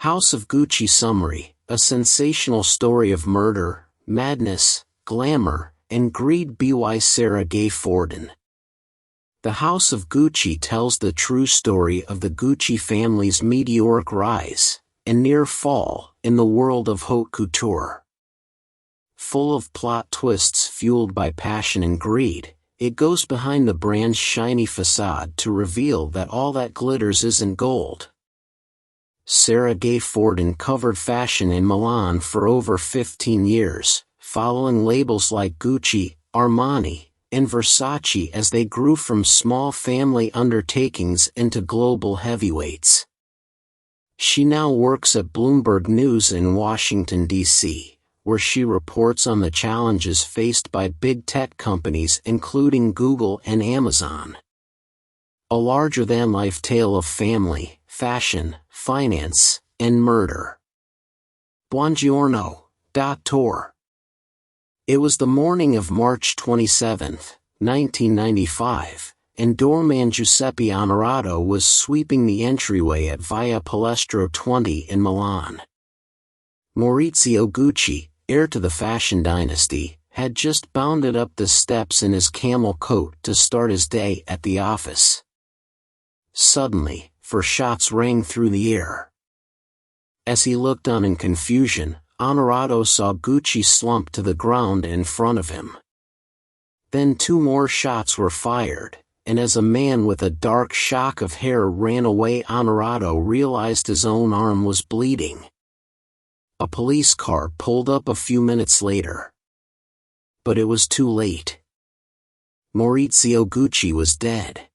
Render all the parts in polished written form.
House of Gucci Summary, a sensational story of murder, madness, glamour, and greed by Sara Gay Forden. The House of Gucci tells the true story of the Gucci family's meteoric rise and near fall in the world of haute couture. Full of plot twists fueled by passion and greed, it goes behind the brand's shiny facade to reveal that all that glitters isn't gold. Sara Gay Forden covered fashion in Milan for over 15 years, following labels like Gucci, Armani, and Versace as they grew from small family undertakings into global heavyweights. She now works at Bloomberg News in Washington, D.C., where she reports on the challenges faced by big tech companies including Google and Amazon. A larger-than-life tale of family, fashion, finance, and murder. Buongiorno, Dottore. It was the morning of March 27, 1995, and doorman Giuseppe Onorato was sweeping the entryway at Via Palestro 20 in Milan. Maurizio Gucci, heir to the fashion dynasty, had just bounded up the steps in his camel coat to start his day at the office. Suddenly, four shots rang through the air. As he looked on in confusion, Onorato saw Gucci slump to the ground in front of him. Then two more shots were fired, and as a man with a dark shock of hair ran away, Onorato realized his own arm was bleeding. A police car pulled up a few minutes later. But it was too late. Maurizio Gucci was dead.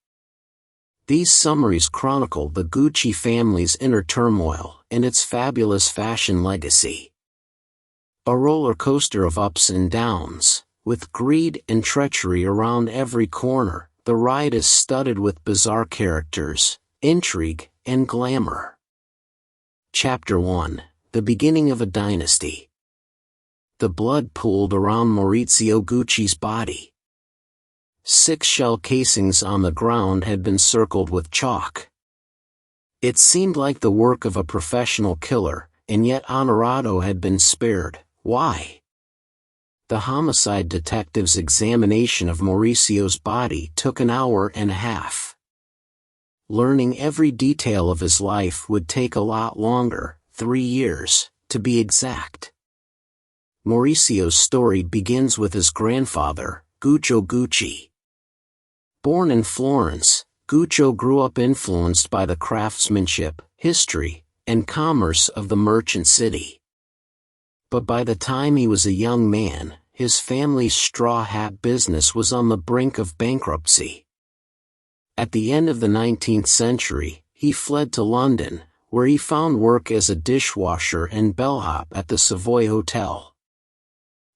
These summaries chronicle the Gucci family's inner turmoil and its fabulous fashion legacy. A roller coaster of ups and downs, with greed and treachery around every corner, the ride is studded with bizarre characters, intrigue, and glamour. Chapter 1: The Beginning of a Dynasty. The blood pooled around Maurizio Gucci's body. 6 shell casings on the ground had been circled with chalk. It seemed like the work of a professional killer, and yet Onorato had been spared. Why? The homicide detective's examination of Mauricio's body took an hour and a half. Learning every detail of his life would take a lot longer, 3 years, to be exact. Mauricio's story begins with his grandfather, Guccio Gucci. Born in Florence, Guccio grew up influenced by the craftsmanship, history, and commerce of the merchant city. But by the time he was a young man, his family's straw hat business was on the brink of bankruptcy. At the end of the 19th century, he fled to London, where he found work as a dishwasher and bellhop at the Savoy Hotel.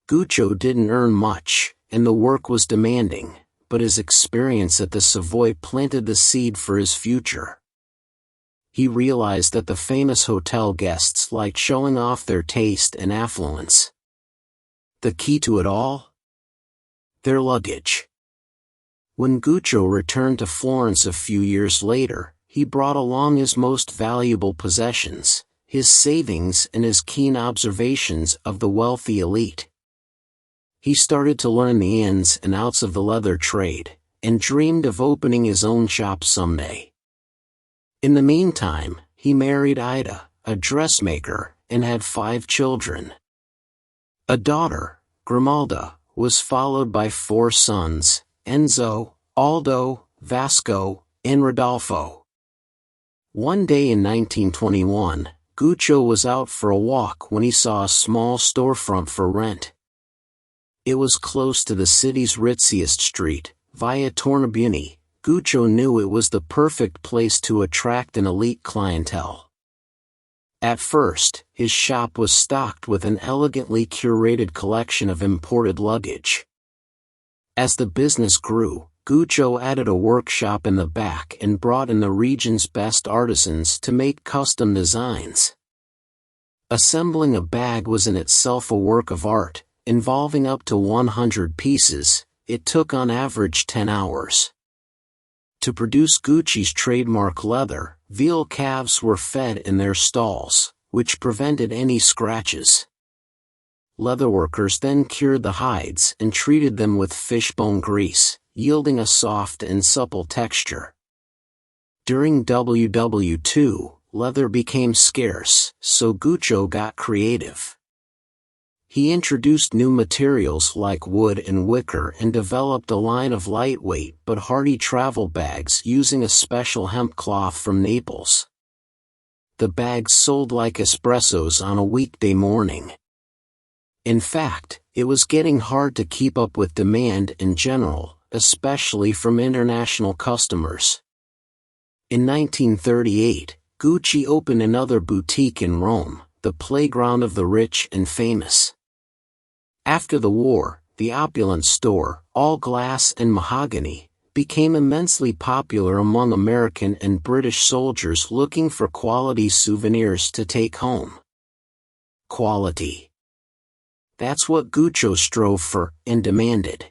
Guccio didn't earn much, and the work was demanding, but his experience at the Savoy planted the seed for his future. He realized that the famous hotel guests liked showing off their taste and affluence. The key to it all? Their luggage. When Guccio returned to Florence a few years later, he brought along his most valuable possessions, his savings and his keen observations of the wealthy elite. He started to learn the ins and outs of the leather trade, and dreamed of opening his own shop someday. In the meantime, he married Ida, a dressmaker, and had 5 children. A daughter, Grimalda, was followed by 4 sons, Enzo, Aldo, Vasco, and Rodolfo. One day in 1921, Guccio was out for a walk when he saw a small storefront for rent. It was close to the city's ritziest street, Via Tornabuoni. Guccio knew it was the perfect place to attract an elite clientele. At first, his shop was stocked with an elegantly curated collection of imported luggage. As the business grew, Guccio added a workshop in the back and brought in the region's best artisans to make custom designs. Assembling a bag was in itself a work of art, involving up to 100 pieces. It took on average 10 hours. To produce Gucci's trademark leather, veal calves were fed in their stalls, which prevented any scratches. Leatherworkers then cured the hides and treated them with fishbone grease, yielding a soft and supple texture. During WW II, leather became scarce, so Gucci got creative. He introduced new materials like wood and wicker and developed a line of lightweight but hardy travel bags using a special hemp cloth from Naples. The bags sold like espressos on a weekday morning. In fact, it was getting hard to keep up with demand in general, especially from international customers. In 1938, Gucci opened another boutique in Rome, the playground of the rich and famous. After the war, the opulent store, all glass and mahogany, became immensely popular among American and British soldiers looking for quality souvenirs to take home. Quality. That's what Gucci strove for and demanded.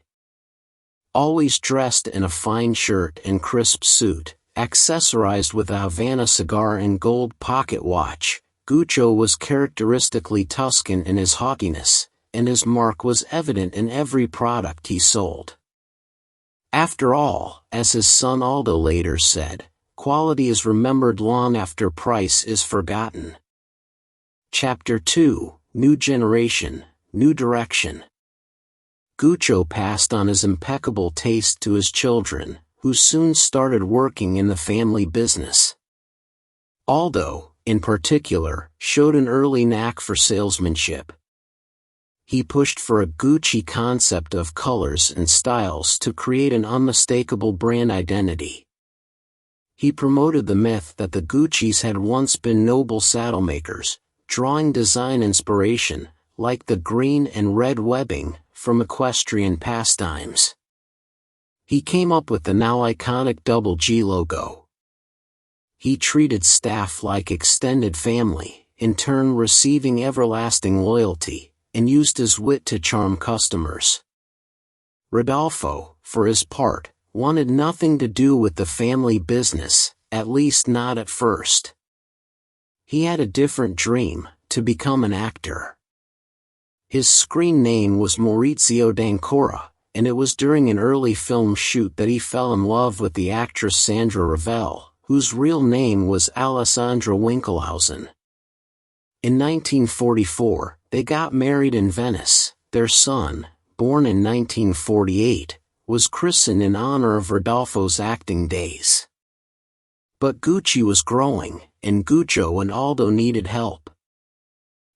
Always dressed in a fine shirt and crisp suit, accessorized with a Havana cigar and gold pocket watch, Gucci was characteristically Tuscan in his haughtiness, and his mark was evident in every product he sold. After all, as his son Aldo later said, quality is remembered long after price is forgotten. Chapter 2, New Generation, New Direction. Gucci passed on his impeccable taste to his children, who soon started working in the family business. Aldo, in particular, showed an early knack for salesmanship. He pushed for a Gucci concept of colors and styles to create an unmistakable brand identity. He promoted the myth that the Guccis had once been noble saddlemakers, drawing design inspiration, like the green and red webbing, from equestrian pastimes. He came up with the now iconic double G logo. He treated staff like extended family, in turn receiving everlasting loyalty, and used his wit to charm customers. Rodolfo, for his part, wanted nothing to do with the family business, at least not at first. He had a different dream, to become an actor. His screen name was Maurizio d'Ancora, and it was during an early film shoot that he fell in love with the actress Sandra Ravel, whose real name was Alessandra Winkelhausen. In 1944, they got married in Venice. Their son, born in 1948, was christened in honor of Rodolfo's acting days. But Gucci was growing, and Gucci and Aldo needed help.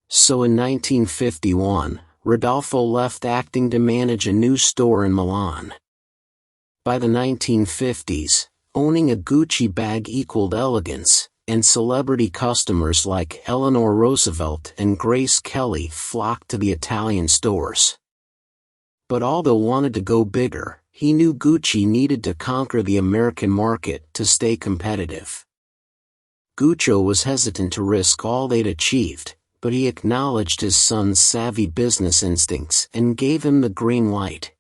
So in 1951, Rodolfo left acting to manage a new store in Milan. By the 1950s, owning a Gucci bag equaled elegance, and celebrity customers like Eleanor Roosevelt and Grace Kelly flocked to the Italian stores. But Aldo wanted to go bigger. He knew Gucci needed to conquer the American market to stay competitive. Gucci was hesitant to risk all they'd achieved, but he acknowledged his son's savvy business instincts and gave him the green light.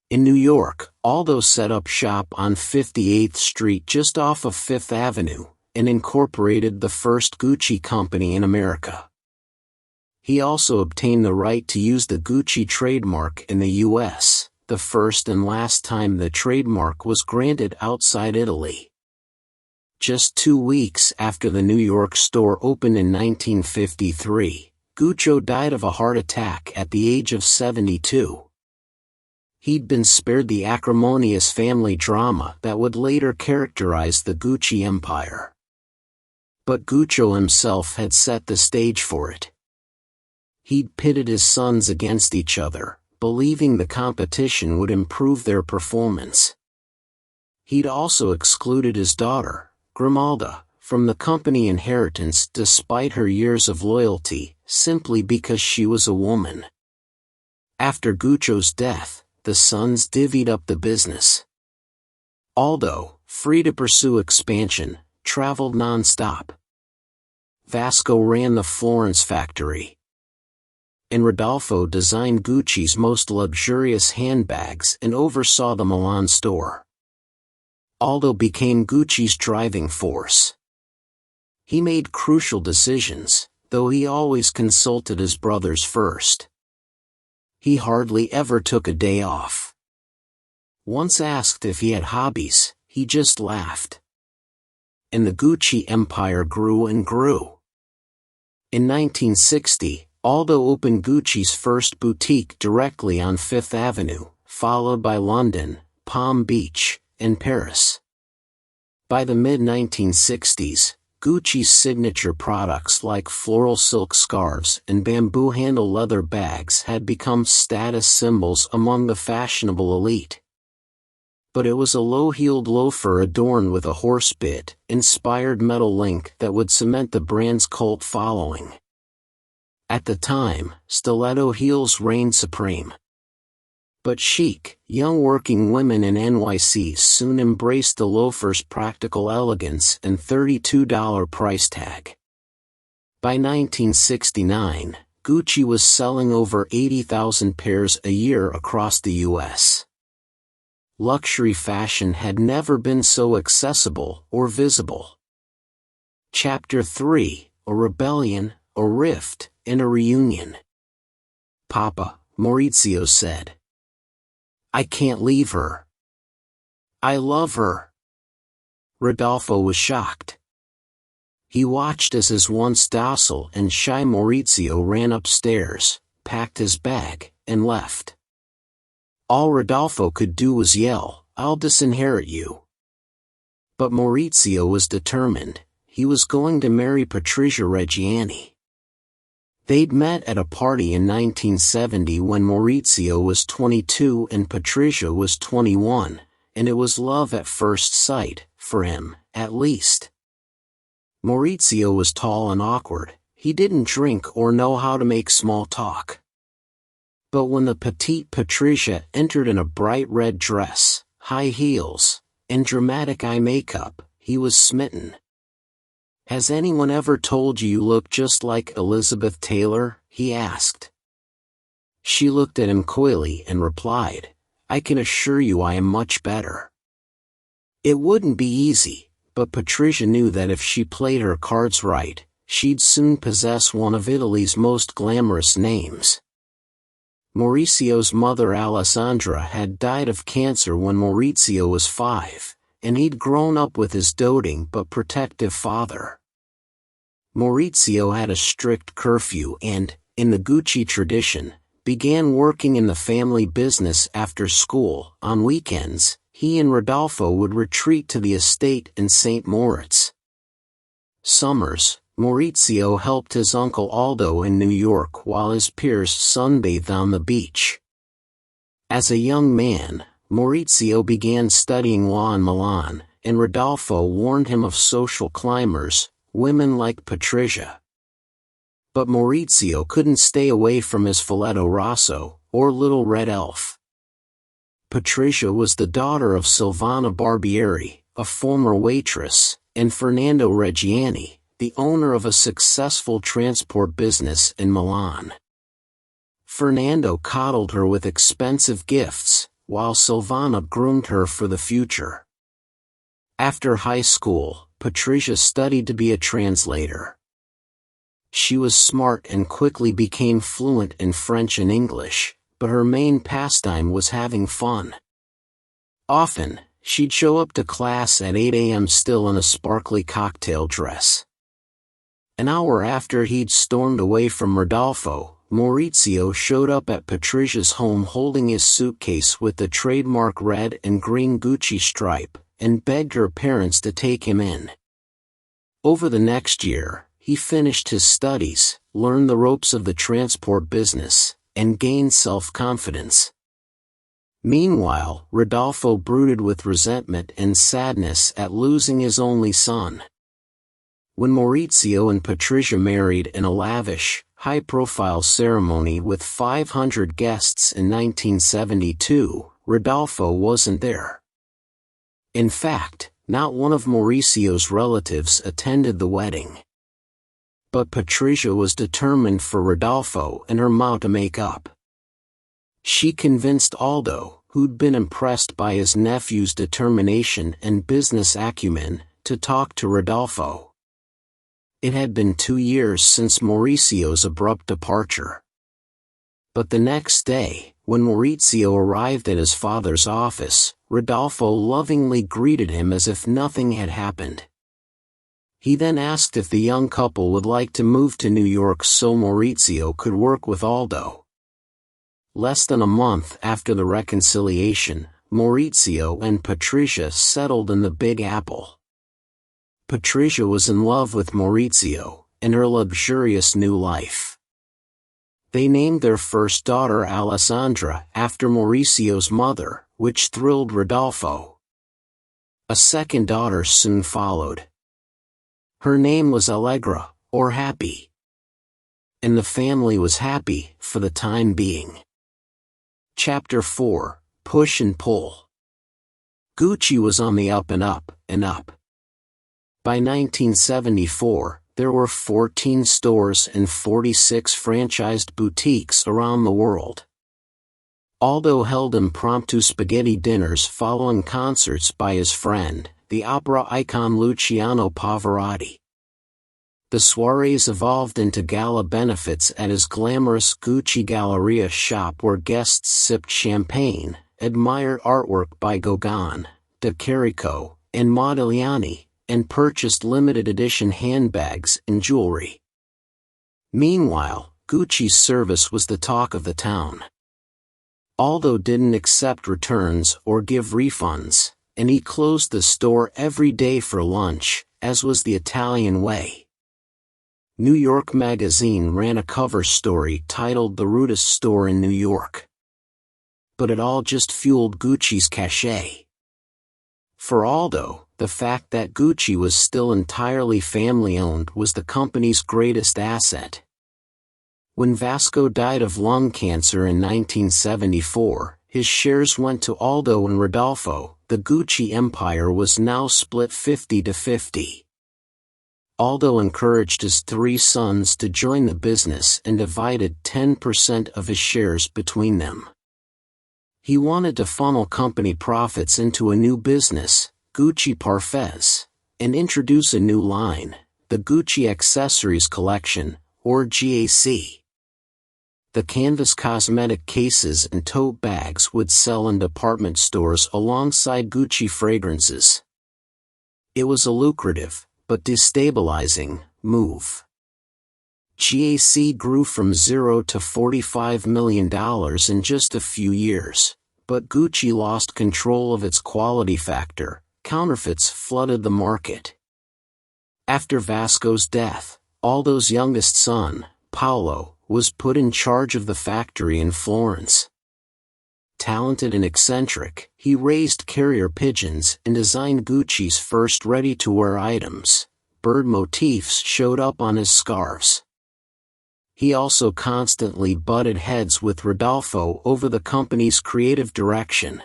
In New York, Aldo set up shop on 58th Street just off of Fifth Avenue, and incorporated the first Gucci company in America. He also obtained the right to use the Gucci trademark in the U.S., the first and last time the trademark was granted outside Italy. Just 2 weeks after the New York store opened in 1953, Gucci died of a heart attack at the age of 72. He'd been spared the acrimonious family drama that would later characterize the Gucci empire. But Gucci himself had set the stage for it. He'd pitted his sons against each other, believing the competition would improve their performance. He'd also excluded his daughter, Grimalda, from the company inheritance despite her years of loyalty, simply because she was a woman. After Gucci's death, the sons divvied up the business. Aldo, free to pursue expansion, traveled non-stop. Vasco ran the Florence factory, and Rodolfo designed Gucci's most luxurious handbags and oversaw the Milan store. Aldo became Gucci's driving force. He made crucial decisions, though he always consulted his brothers first. He hardly ever took a day off. Once asked if he had hobbies, he just laughed. And the Gucci empire grew and grew. In 1960, Aldo opened Gucci's first boutique directly on Fifth Avenue, followed by London, Palm Beach, and Paris. By the mid-1960s, Gucci's signature products like floral silk scarves and bamboo handle leather bags had become status symbols among the fashionable elite. But it was a low-heeled loafer adorned with a horse bit, inspired metal link that would cement the brand's cult following. At the time, stiletto heels reigned supreme. But chic, young working women in NYC soon embraced the loafer's practical elegance and $32 price tag. By 1969, Gucci was selling over 80,000 pairs a year across the U.S. Luxury fashion had never been so accessible or visible. Chapter 3, A Rebellion, a Rift, and a Reunion. Papa, Maurizio said. I can't leave her. I love her. Rodolfo was shocked. He watched as his once docile and shy Maurizio ran upstairs, packed his bag, and left. All Rodolfo could do was yell, I'll disinherit you. But Maurizio was determined. He was going to marry Patrizia Reggiani. They'd met at a party in 1970 when Maurizio was 22 and Patrizia was 21, and it was love at first sight, for him, at least. Maurizio was tall and awkward. He didn't drink or know how to make small talk. But when the petite Patrizia entered in a bright red dress, high heels, and dramatic eye makeup, he was smitten. Has anyone ever told you look just like Elizabeth Taylor? He asked. She looked at him coyly and replied, I can assure you I am much better. It wouldn't be easy, but Patrizia knew that if she played her cards right, she'd soon possess one of Italy's most glamorous names. Maurizio's mother Alessandra had died of cancer when Maurizio was 5, and he'd grown up with his doting but protective father. Maurizio had a strict curfew and, in the Gucci tradition, began working in the family business after school. On weekends, he and Rodolfo would retreat to the estate in St. Moritz. Summers, Maurizio helped his uncle Aldo in New York while his peers sunbathed on the beach. As a young man, Maurizio began studying law in Milan, and Rodolfo warned him of social climbers, women like Patrizia. But Maurizio couldn't stay away from his Filetto Rosso, or Little Red Elf. Patrizia was the daughter of Silvana Barbieri, a former waitress, and Fernando Reggiani, the owner of a successful transport business in Milan. Fernando coddled her with expensive gifts, while Silvana groomed her for the future. After high school, Patrizia studied to be a translator. She was smart and quickly became fluent in French and English, but her main pastime was having fun. Often, she'd show up to class at 8 a.m. still in a sparkly cocktail dress. An hour after he'd stormed away from Rodolfo, Maurizio showed up at Patrizia's home holding his suitcase with the trademark red and green Gucci stripe, and begged her parents to take him in. Over the next year, he finished his studies, learned the ropes of the transport business, and gained self-confidence. Meanwhile, Rodolfo brooded with resentment and sadness at losing his only son. When Maurizio and Patrizia married in a lavish, high-profile ceremony with 500 guests in 1972, Rodolfo wasn't there. In fact, not one of Maurizio's relatives attended the wedding. But Patrizia was determined for Rodolfo and her mom to make up. She convinced Aldo, who'd been impressed by his nephew's determination and business acumen, to talk to Rodolfo. It had been 2 years since Maurizio's abrupt departure. But the next day, when Maurizio arrived at his father's office, Rodolfo lovingly greeted him as if nothing had happened. He then asked if the young couple would like to move to New York so Maurizio could work with Aldo. Less than a month after the reconciliation, Maurizio and Patrizia settled in the Big Apple. Patrizia was in love with Maurizio, and her luxurious new life. They named their first daughter Alessandra after Maurizio's mother, which thrilled Rodolfo. A second daughter soon followed. Her name was Allegra, or Happy. And the family was happy, for the time being. Chapter 4, Push and Pull. Gucci was on the up and up, and up. By 1974, there were 14 stores and 46 franchised boutiques around the world. Aldo held impromptu spaghetti dinners following concerts by his friend, the opera icon Luciano Pavarotti. The soirees evolved into gala benefits at his glamorous Gucci Galleria shop where guests sipped champagne, admired artwork by Gauguin, De Chirico, and Modigliani, and purchased limited edition handbags and jewelry. Meanwhile, Gucci's service was the talk of the town. Aldo didn't accept returns or give refunds, and he closed the store every day for lunch, as was the Italian way. New York Magazine ran a cover story titled "The Rudest Store in New York." But it all just fueled Gucci's cachet. For Aldo, the fact that Gucci was still entirely family-owned was the company's greatest asset. When Vasco died of lung cancer in 1974, his shares went to Aldo and Rodolfo. The Gucci empire was now split 50-50. Aldo encouraged his 3 sons to join the business and divided 10% of his shares between them. He wanted to funnel company profits into a new business, Gucci Parfait, and introduce a new line, the Gucci Accessories Collection, or GAC. The canvas cosmetic cases and tote bags would sell in department stores alongside Gucci fragrances. It was a lucrative, but destabilizing, move. GAC grew from 0 to $45 million in just a few years, but Gucci lost control of its quality factor. Counterfeits flooded the market. After Vasco's death, Aldo's youngest son, Paolo, was put in charge of the factory in Florence. Talented and eccentric, he raised carrier pigeons and designed Gucci's first ready-to-wear items. Bird motifs showed up on his scarves. He also constantly butted heads with Rodolfo over the company's creative direction.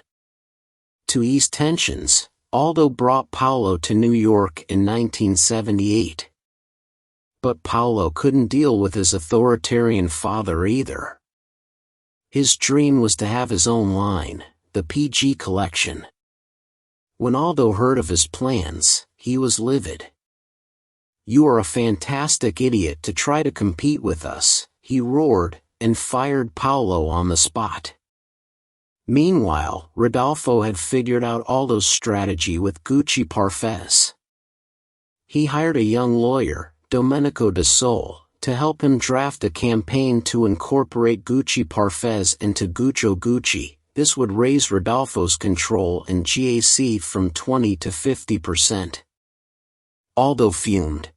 To ease tensions, Aldo brought Paolo to New York in 1978. But Paolo couldn't deal with his authoritarian father either. His dream was to have his own line, the PG collection. When Aldo heard of his plans, he was livid. "You are a fantastic idiot to try to compete with us," he roared, and fired Paolo on the spot. Meanwhile, Rodolfo had figured out Aldo's strategy with Gucci Parfait. He hired a young lawyer, Domenico De Sole, to help him draft a campaign to incorporate Gucci Parfait into Guccio Gucci. This would raise Rodolfo's control in GAC from 20 to 50%. Aldo fumed.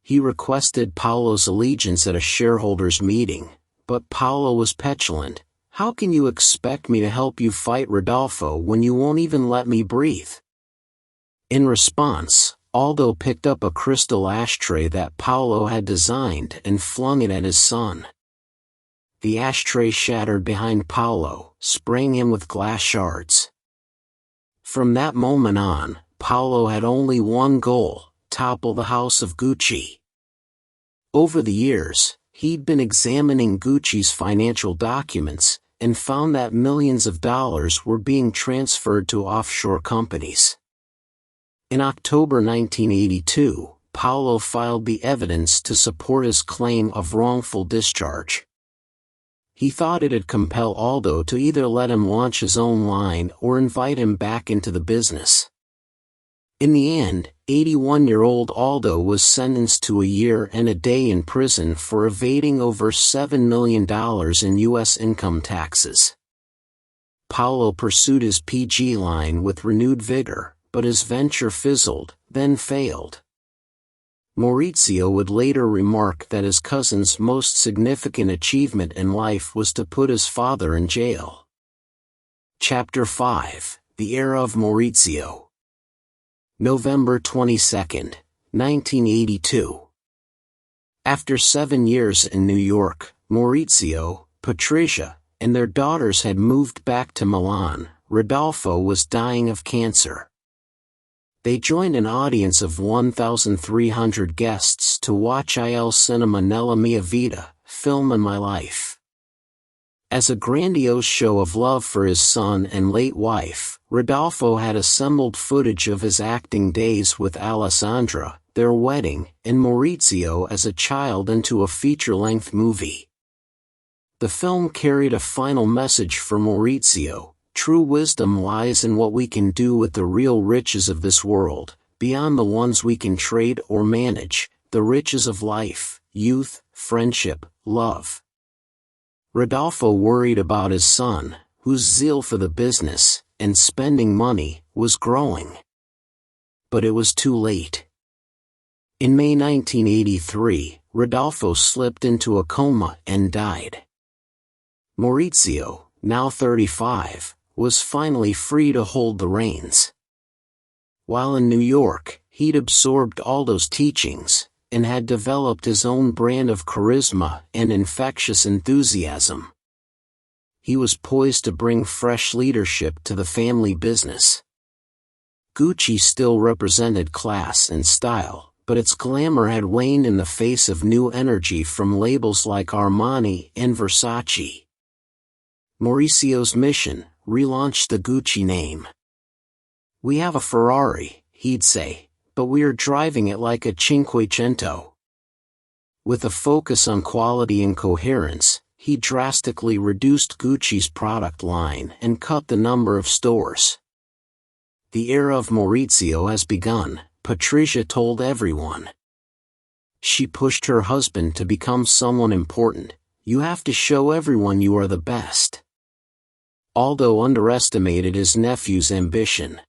He requested Paolo's allegiance at a shareholders' meeting, but Paolo was petulant. "How can you expect me to help you fight Rodolfo when you won't even let me breathe?" In response, Aldo picked up a crystal ashtray that Paolo had designed and flung it at his son. The ashtray shattered behind Paolo, spraying him with glass shards. From that moment on, Paolo had only one goal: topple the house of Gucci. Over the years, he'd been examining Gucci's financial documents, and found that millions of dollars were being transferred to offshore companies. In October 1982, Paolo filed the evidence to support his claim of wrongful discharge. He thought it'd compel Aldo to either let him launch his own line or invite him back into the business. In the end, 81-year-old Aldo was sentenced to a year and a day in prison for evading over $7 million in U.S. income taxes. Paolo pursued his PG line with renewed vigor, but his venture fizzled, then failed. Maurizio would later remark that his cousin's most significant achievement in life was to put his father in jail. Chapter 5: The Era of Maurizio. November 22, 1982. After 7 years in New York, Maurizio, Patrizia, and their daughters had moved back to Milan. Rodolfo was dying of cancer. They joined an audience of 1,300 guests to watch Il Cinema nella mia vita, Film in My Life. As a grandiose show of love for his son and late wife, Rodolfo had assembled footage of his acting days with Alessandra, their wedding, and Maurizio as a child into a feature-length movie. The film carried a final message for Maurizio: true wisdom lies in what we can do with the real riches of this world, beyond the ones we can trade or manage, the riches of life, youth, friendship, love. Rodolfo worried about his son, whose zeal for the business, and spending money, was growing. But it was too late. In May 1983, Rodolfo slipped into a coma and died. Maurizio, now 35, was finally free to hold the reins. While in New York, he'd absorbed Aldo's teachings, and had developed his own brand of charisma and infectious enthusiasm. He was poised to bring fresh leadership to the family business. Gucci still represented class and style, but its glamour had waned in the face of new energy from labels like Armani and Versace. Maurizio's mission: relaunch the Gucci name. "We have a Ferrari," he'd say, "but we are driving it like a Cinquecento." With a focus on quality and coherence, he drastically reduced Gucci's product line and cut the number of stores. "The era of Maurizio has begun," Patrizia told everyone. She pushed her husband to become someone important. "You have to show everyone you are the best." Aldo underestimated his nephew's ambition.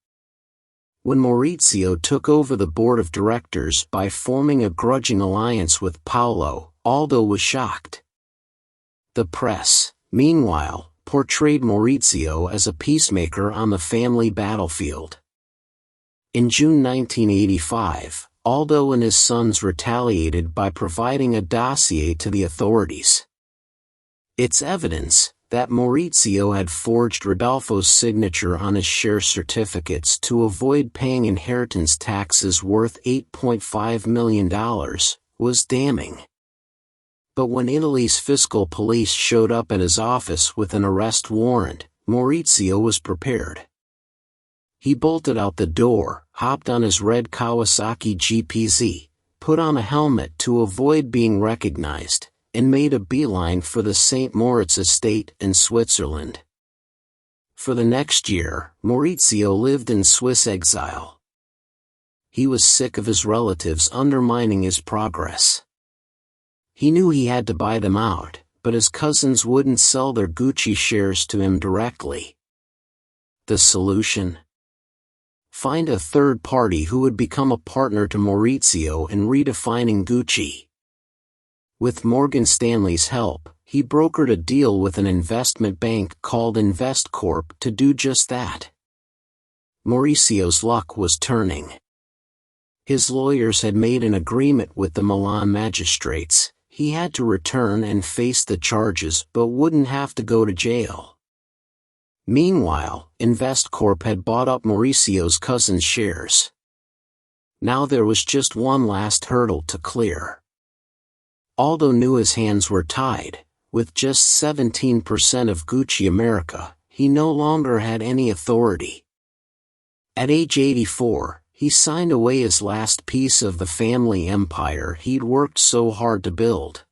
When Maurizio took over the board of directors by forming a grudging alliance with Paolo, Aldo was shocked. The press, meanwhile, portrayed Maurizio as a peacemaker on the family battlefield. In June 1985, Aldo and his sons retaliated by providing a dossier to the authorities. It's evidence that Maurizio had forged Rodolfo's signature on his share certificates to avoid paying inheritance taxes worth $8.5 million, was damning. But when Italy's fiscal police showed up at his office with an arrest warrant, Maurizio was prepared. He bolted out the door, hopped on his red Kawasaki GPZ, put on a helmet to avoid being recognized, and made a beeline for the St. Moritz estate in Switzerland. For the next year, Maurizio lived in Swiss exile. He was sick of his relatives undermining his progress. He knew he had to buy them out, but his cousins wouldn't sell their Gucci shares to him directly. The solution? Find a third party who would become a partner to Maurizio in redefining Gucci. With Morgan Stanley's help, he brokered a deal with an investment bank called InvestCorp to do just that. Maurizio's luck was turning. His lawyers had made an agreement with the Milan magistrates. He had to return and face the charges but wouldn't have to go to jail. Meanwhile, InvestCorp had bought up Mauricio's cousin's shares. Now there was just one last hurdle to clear. Aldo knew his hands were tied. With just 17% of Gucci America, he no longer had any authority. At age 84, he signed away his last piece of the family empire he'd worked so hard to build.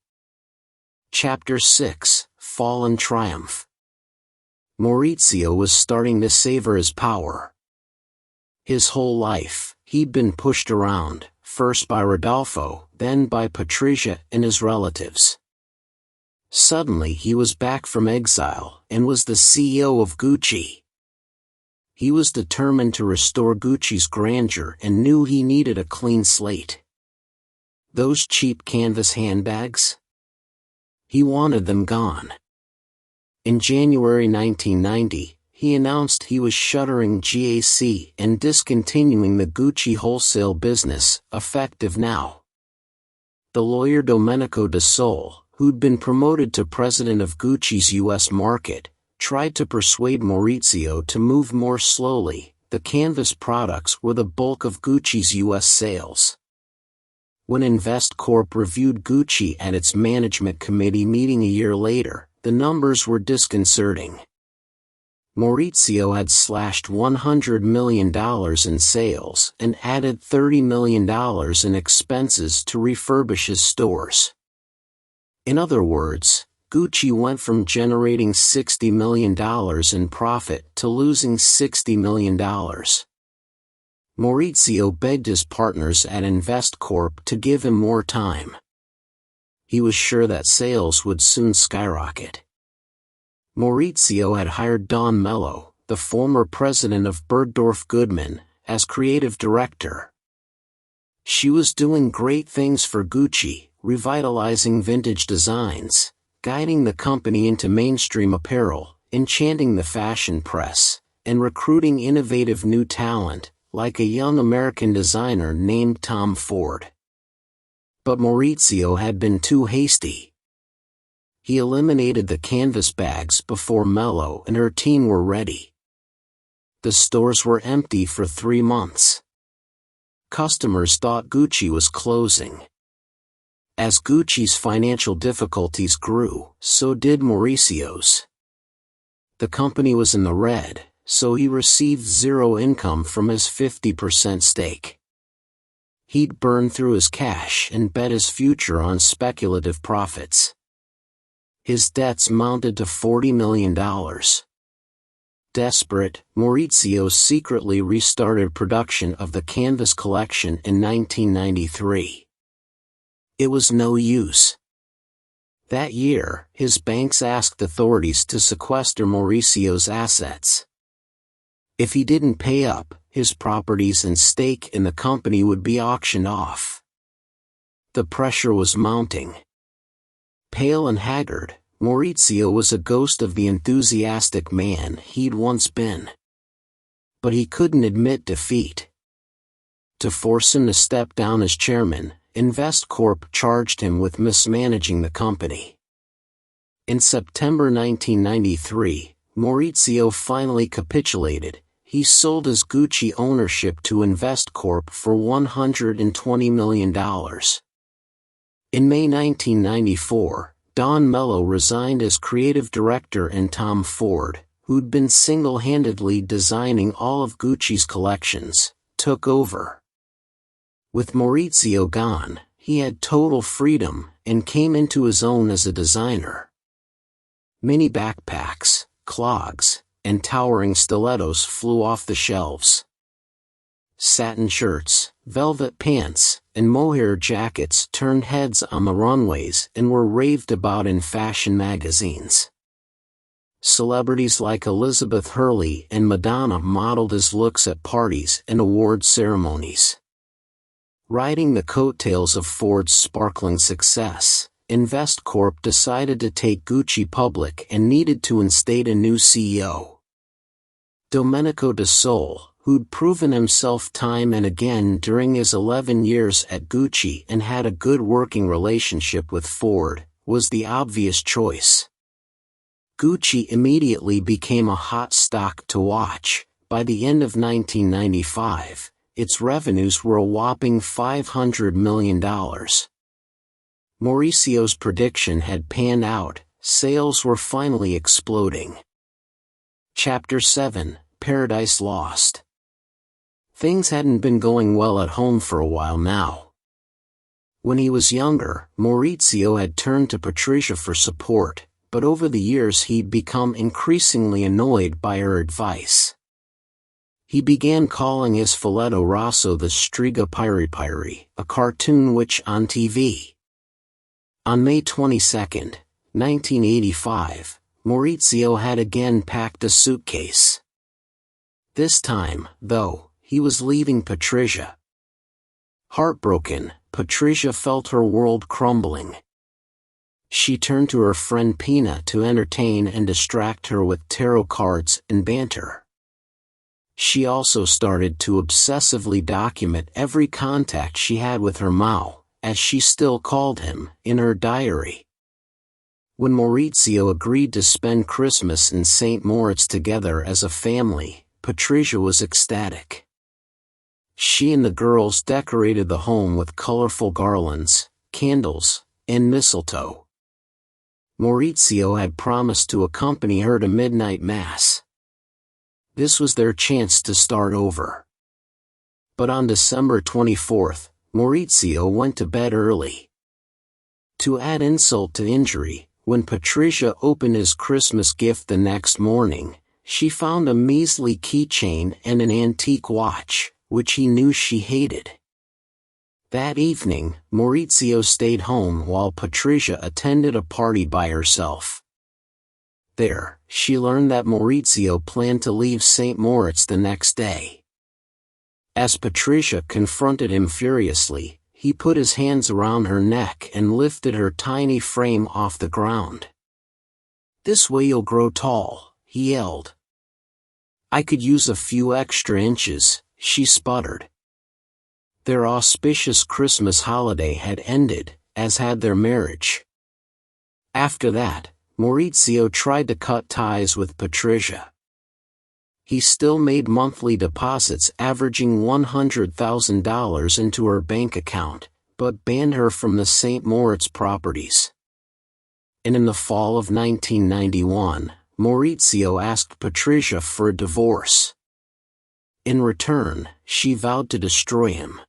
Chapter 6: Fall and Triumph. Maurizio was starting to savor his power. His whole life, he'd been pushed around, first by Rodolfo, then by Patrizia and his relatives. Suddenly he was back from exile, and was the CEO of Gucci. He was determined to restore Gucci's grandeur and knew he needed a clean slate. Those cheap canvas handbags? He wanted them gone. In January 1990, he announced he was shuttering GAC and discontinuing the Gucci wholesale business, effective now. The lawyer Domenico De Sole, who'd been promoted to president of Gucci's U.S. market, tried to persuade Maurizio to move more slowly. The canvas products were the bulk of Gucci's U.S. sales. When Investcorp reviewed Gucci at its management committee meeting a year later, the numbers were disconcerting. Maurizio had slashed $100 million in sales and added $30 million in expenses to refurbish his stores. In other words, Gucci went from generating $60 million in profit to losing $60 million. Maurizio begged his partners at Investcorp to give him more time. He was sure that sales would soon skyrocket. Maurizio had hired Dawn Mello, the former president of Bergdorf Goodman, as creative director. She was doing great things for Gucci, revitalizing vintage designs, guiding the company into mainstream apparel, enchanting the fashion press, and recruiting innovative new talent, like a young American designer named Tom Ford. But Maurizio had been too hasty. He eliminated the canvas bags before Mello and her team were ready. The stores were empty for 3 months. Customers thought Gucci was closing. As Gucci's financial difficulties grew, so did Maurizio's. The company was in the red, so he received zero income from his 50% stake. He'd burned through his cash and bet his future on speculative profits. His debts mounted to $40 million. Desperate, Maurizio secretly restarted production of the canvas collection in 1993. It was no use. That year, his banks asked authorities to sequester Maurizio's assets. If he didn't pay up, his properties and stake in the company would be auctioned off. The pressure was mounting. Pale and haggard, Maurizio was a ghost of the enthusiastic man he'd once been. But he couldn't admit defeat. To force him to step down as chairman, Investcorp charged him with mismanaging the company. In September 1993, Maurizio finally capitulated. He sold his Gucci ownership to Investcorp for $120 million. In May 1994, Dawn Mello resigned as creative director and Tom Ford, who'd been single-handedly designing all of Gucci's collections, took over. With Maurizio gone, he had total freedom and came into his own as a designer. Mini backpacks, clogs, and towering stilettos flew off the shelves. Satin shirts, velvet pants, and mohair jackets turned heads on the runways and were raved about in fashion magazines. Celebrities like Elizabeth Hurley and Madonna modeled his looks at parties and award ceremonies. Riding the coattails of Ford's sparkling success, Investcorp decided to take Gucci public and needed to instate a new CEO. Domenico De Sole, who'd proven himself time and again during his 11 years at Gucci and had a good working relationship with Ford, was the obvious choice. Gucci immediately became a hot stock to watch. By the end of 1995, its revenues were a whopping $500 million. Maurizio's prediction had panned out, sales were finally exploding. Chapter 7: Paradise Lost. Things hadn't been going well at home for a while now. When he was younger, Maurizio had turned to Patrizia for support, but over the years he'd become increasingly annoyed by her advice. He began calling his Folletto Rosso the Striga Piripiri, a cartoon witch on TV. On May 22, 1985, Maurizio had again packed a suitcase. This time, though, he was leaving Patrizia. Heartbroken, Patrizia felt her world crumbling. She turned to her friend Pina to entertain and distract her with tarot cards and banter. She also started to obsessively document every contact she had with her Mau, as she still called him, in her diary. When Maurizio agreed to spend Christmas in St. Moritz together as a family, Patrizia was ecstatic. She and the girls decorated the home with colorful garlands, candles, and mistletoe. Maurizio had promised to accompany her to midnight mass. This was their chance to start over. But on December 24th, Maurizio went to bed early. To add insult to injury, when Patrizia opened his Christmas gift the next morning, she found a measly keychain and an antique watch, which he knew she hated. That evening, Maurizio stayed home while Patrizia attended a party by herself. There, she learned that Maurizio planned to leave St. Moritz the next day. As Patrizia confronted him furiously, he put his hands around her neck and lifted her tiny frame off the ground. "This way you'll grow tall," he yelled. "I could use a few extra inches," she sputtered. Their auspicious Christmas holiday had ended, as had their marriage. After that, Maurizio tried to cut ties with Patrizia. He still made monthly deposits averaging $100,000 into her bank account, but banned her from the St. Moritz properties. And in the fall of 1991, Maurizio asked Patrizia for a divorce. In return, she vowed to destroy him.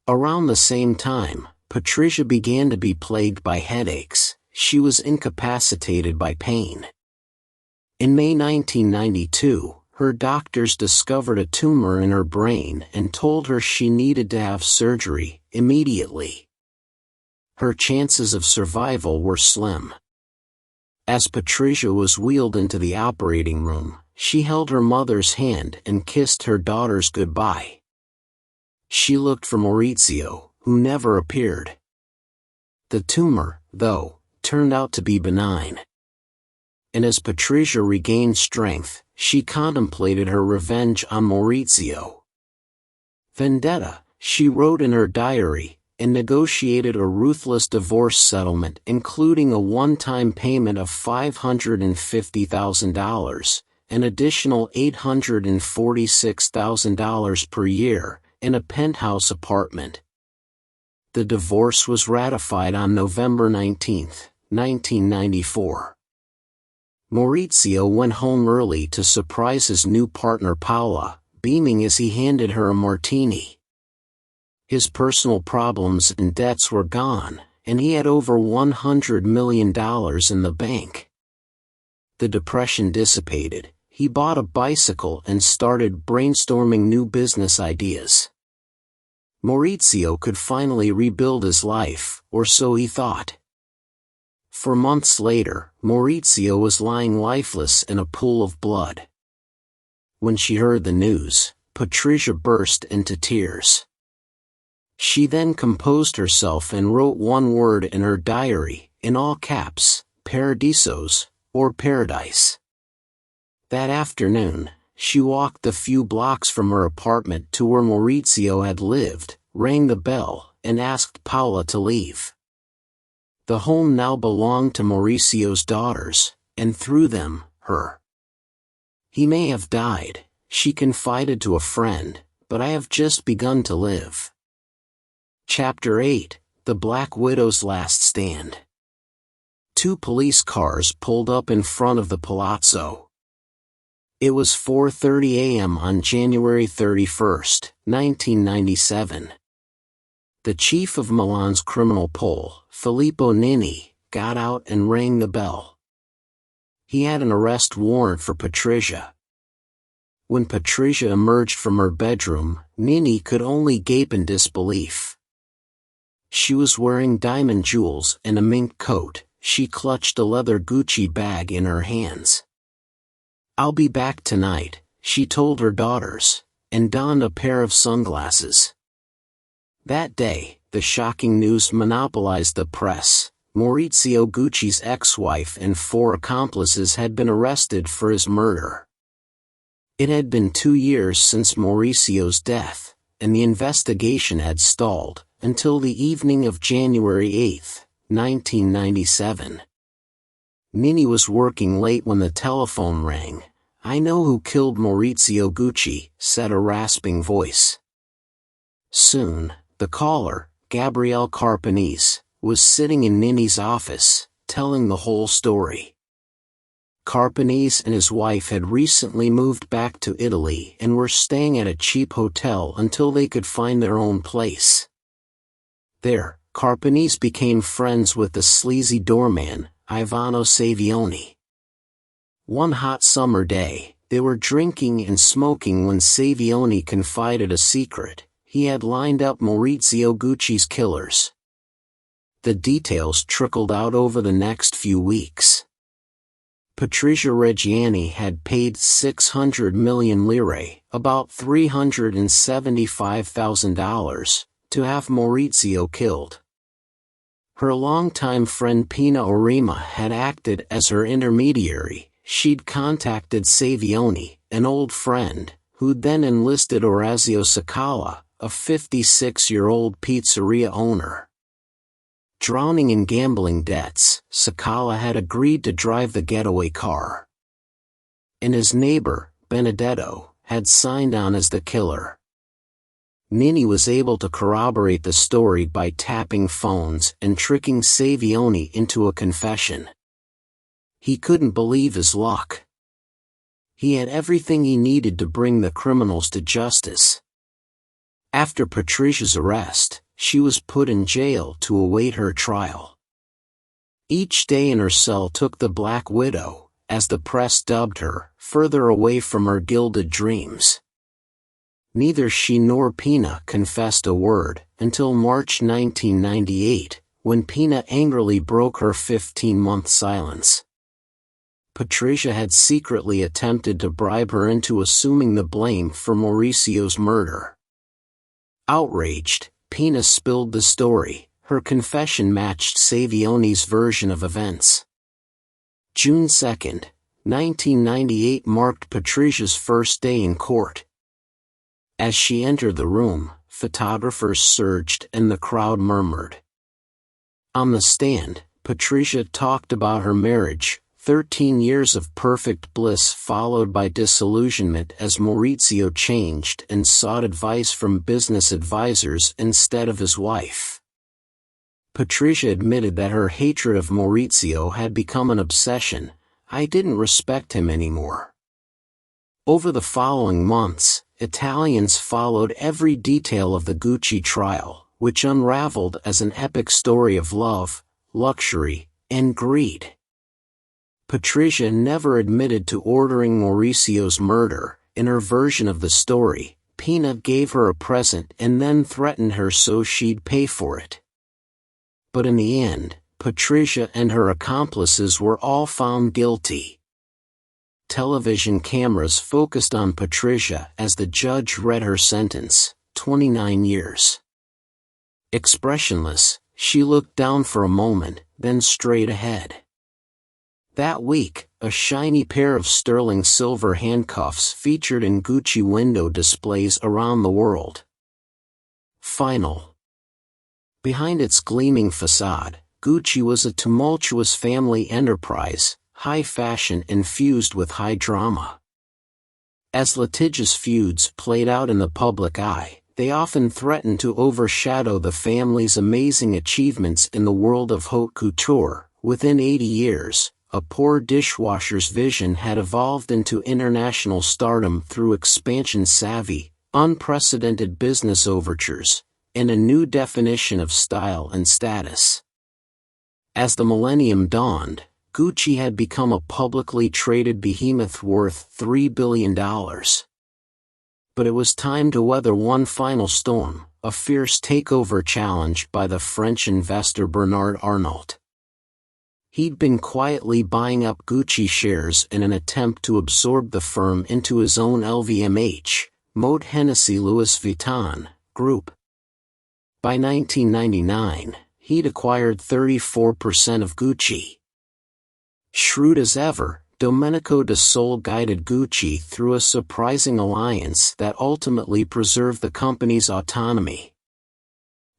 Around the same time, Patrizia began to be plagued by headaches. She was incapacitated by pain. In May 1992, her doctors discovered a tumor in her brain and told her she needed to have surgery immediately. Her chances of survival were slim. As Patrizia was wheeled into the operating room, she held her mother's hand and kissed her daughters goodbye. She looked for Maurizio, who never appeared. The tumor, though, turned out to be benign. And as Patrizia regained strength, she contemplated her revenge on Maurizio. Vendetta, she wrote in her diary, and negotiated a ruthless divorce settlement including a one-time payment of $550,000, an additional $846,000 per year, and a penthouse apartment. The divorce was ratified on November 19, 1994. Maurizio went home early to surprise his new partner Paola, beaming as he handed her a martini. His personal problems and debts were gone, and he had over $100 million in the bank. The depression dissipated, he bought a bicycle and started brainstorming new business ideas. Maurizio could finally rebuild his life, or so he thought. For months later, Maurizio was lying lifeless in a pool of blood. When she heard the news, Patrizia burst into tears. She then composed herself and wrote one word in her diary, in all caps, Paradisos, or paradise. That afternoon, she walked the few blocks from her apartment to where Maurizio had lived, rang the bell, and asked Paola to leave. The home now belonged to Maurizio's daughters, and through them, her. "He may have died," she confided to a friend, "but I have just begun to live." Chapter 8, The Black Widow's Last Stand. 2 police cars pulled up in front of the palazzo. It was 4:30 a.m. on January 31, 1997. The chief of Milan's criminal pole, Filippo Ninni, got out and rang the bell. He had an arrest warrant for Patrizia. When Patrizia emerged from her bedroom, Ninni could only gape in disbelief. She was wearing diamond jewels and a mink coat. She clutched a leather Gucci bag in her hands. "I'll be back tonight," she told her daughters, and donned a pair of sunglasses. That day, the shocking news monopolized the press. Maurizio Gucci's ex-wife and 4 accomplices had been arrested for his murder. It had been 2 years since Maurizio's death, and the investigation had stalled until the evening of January 8, 1997. Ninni was working late when the telephone rang. "I know who killed Maurizio Gucci," said a rasping voice. Soon, the caller, Gabriele Carpenese, was sitting in Ninni's office, telling the whole story. Carpenese and his wife had recently moved back to Italy and were staying at a cheap hotel until they could find their own place. There, Carpenese became friends with the sleazy doorman, Ivano Savioni. One hot summer day, they were drinking and smoking when Savioni confided a secret: he had lined up Maurizio Gucci's killers. The details trickled out over the next few weeks. Patrizia Reggiani had paid 600 million lire, about $375,000, to have Maurizio killed. Her longtime friend Pina Orima had acted as her intermediary. She'd contacted Savioni, an old friend, who'd then enlisted Orazio Scala, a 56-year-old pizzeria owner. Drowning in gambling debts, Scala had agreed to drive the getaway car. And his neighbor, Benedetto, had signed on as the killer. Ninni was able to corroborate the story by tapping phones and tricking Savioni into a confession. He couldn't believe his luck. He had everything he needed to bring the criminals to justice. After Patrizia's arrest, she was put in jail to await her trial. Each day in her cell took the Black Widow, as the press dubbed her, further away from her gilded dreams. Neither she nor Pina confessed a word, until March 1998, when Pina angrily broke her 15-month silence. Patrizia had secretly attempted to bribe her into assuming the blame for Mauricio's murder. Outraged, Pina spilled the story. Her confession matched Savioni's version of events. June 2, 1998 marked Patrizia's first day in court. As she entered the room, photographers surged and the crowd murmured. On the stand, Patrizia talked about her marriage, 13 years of perfect bliss followed by disillusionment as Maurizio changed and sought advice from business advisors instead of his wife. Patrizia admitted that her hatred of Maurizio had become an obsession. "I didn't respect him anymore." Over the following months, Italians followed every detail of the Gucci trial, which unraveled as an epic story of love, luxury, and greed. Patrizia never admitted to ordering Mauricio's murder. In her version of the story, Pina gave her a present and then threatened her so she'd pay for it. But in the end, Patrizia and her accomplices were all found guilty. Television cameras focused on Patrizia as the judge read her sentence, 29 years. Expressionless, she looked down for a moment, then straight ahead. That week, a shiny pair of sterling silver handcuffs featured in Gucci window displays around the world. Final. Behind its gleaming facade, Gucci was a tumultuous family enterprise, high fashion infused with high drama. As litigious feuds played out in the public eye, they often threatened to overshadow the family's amazing achievements in the world of haute couture. Within 80 years, a poor dishwasher's vision had evolved into international stardom through expansion-savvy, unprecedented business overtures, and a new definition of style and status. As the millennium dawned, Gucci had become a publicly traded behemoth worth $3 billion. But it was time to weather one final storm, a fierce takeover challenge by the French investor Bernard Arnault. He'd been quietly buying up Gucci shares in an attempt to absorb the firm into his own LVMH, Moët Hennessy Louis Vuitton, group. By 1999, he'd acquired 34% of Gucci. Shrewd as ever, Domenico de Sole guided Gucci through a surprising alliance that ultimately preserved the company's autonomy.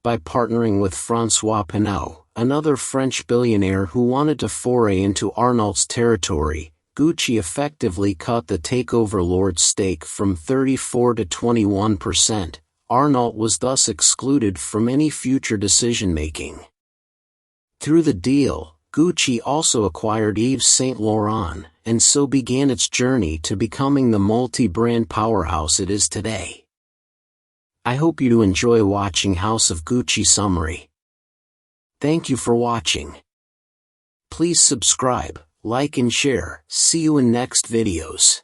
By partnering with François Pinault, another French billionaire who wanted to foray into Arnault's territory, Gucci effectively cut the takeover lord's stake from 34% to 21%. Arnault was thus excluded from any future decision-making. Through the deal, Gucci also acquired Yves Saint Laurent, and so began its journey to becoming the multi-brand powerhouse it is today. I hope you enjoy watching House of Gucci summary. Thank you for watching. Please subscribe, like and share. See you in next videos.